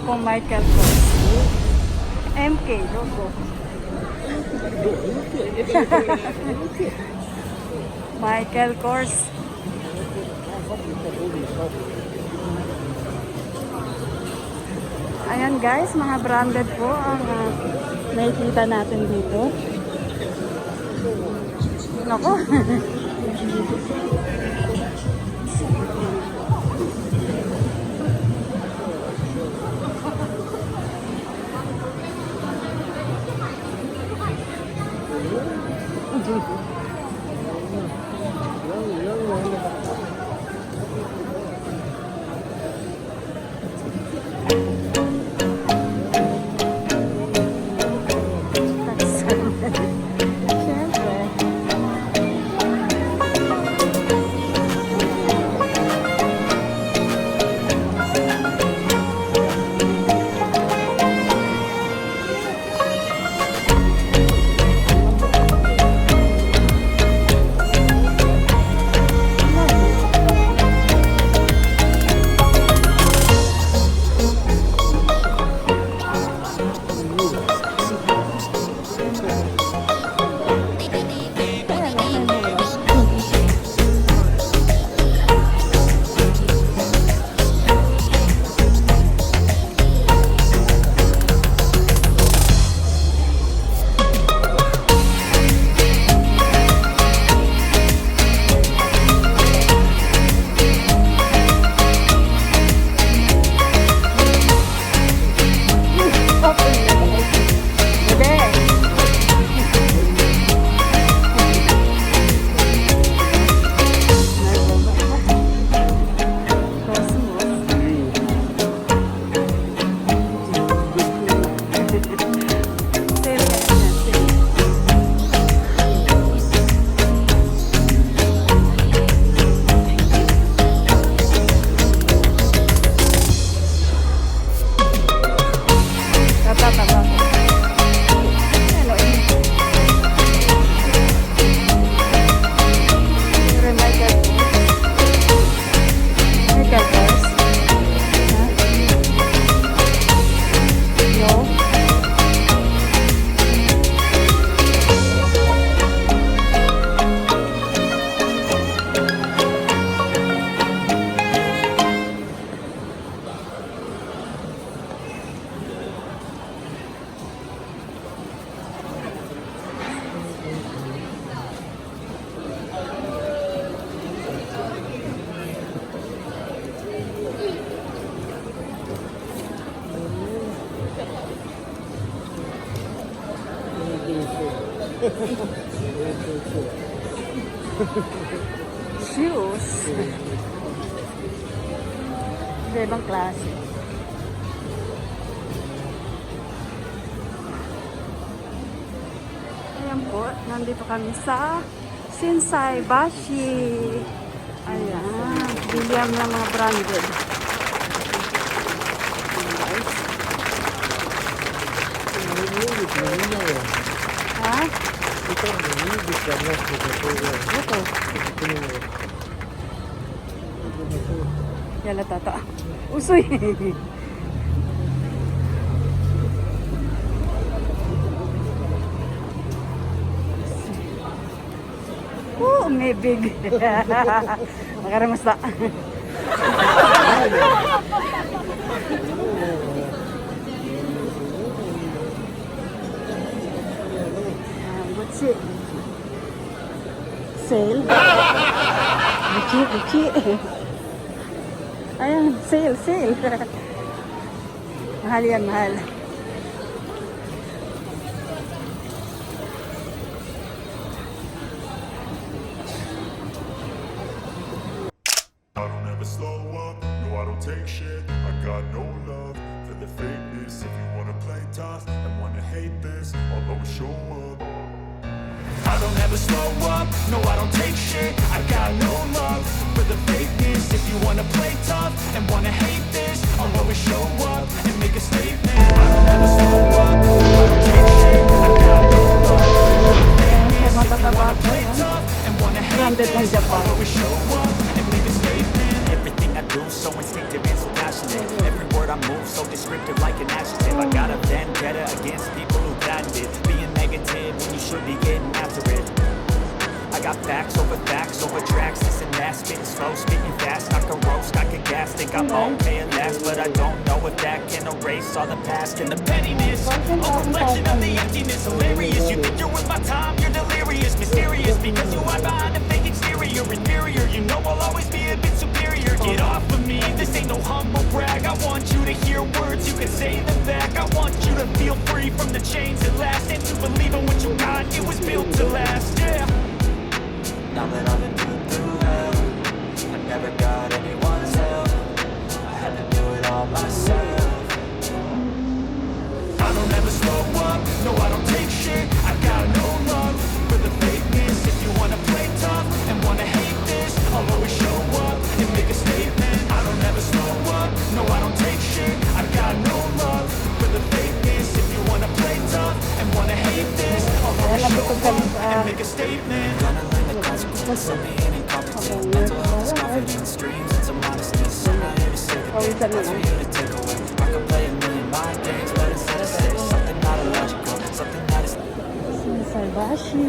pong Michael Kors. MK, logo. Michael Kors. Ayan guys, mga branded po ang nakikita natin dito. Nako. Shoes. Ibang klase. Ayan po, nandito kami sa Shinsaibashi. Ayan, bilihan ng mga branded. Ha? Ito. Yala tata. Usoy. May big. Makaramasta. Gucci. Sale. Gucci. Ayan, sale. Mahal yan, mahal. Slow up, no I don't take shit. I got no love for the fakeness. If you wanna play tough and wanna hate this, I'll always show up. I don't ever slow up, no I don't take shit. I got no love for the fakeness. If you wanna play tough and wanna hate this, I'll always show up and make a statement. I don't ever slow up, no I don't take shit. I got no love for the fakeness. If you wanna play tough and wanna hate this, I'll always show up and make a statement. Everything I do so instinctive and so passionate. Every word I move so descriptive. like an adjective. I got a vendetta against people who patented being negative when you should be getting after it. I got facts over tracks, this and that, spitting slow, speaking fast, I can roast, I can gas, think I'm okay at last, but I don't know if that can erase all the past and the pettiness, a reflection of the emptiness, hilarious, you think you're worth my time, you're delirious, mysterious, because you hide behind a fake exterior, inferior, you know I'll always be a bit superior, get off of me, this ain't no humble brag, I want you to hear words, you can say them back, I want you to feel free from the chains that last, and to believe in what you got, it was built to last, yeah. Now that I've been through hell, I never got anyone's help. I had to do it all myself. I don't ever slow up, no I don't take shit. I got no love for the fakeness. If you wanna play tough and wanna hate this, I'll always show up and make a statement. I don't ever slow up, no I don't take shit. I got no love for the fakeness. If you wanna play tough and wanna hate this, I'll always show up and make a statement. Gonna learn the consequences of being incompetent. Mental health is confidence, dreams and some modestness. I'm not here to save the day, that's for you to take away. I could play a million mind games, but instead I say something not illogical, something that is Shinsaibashi.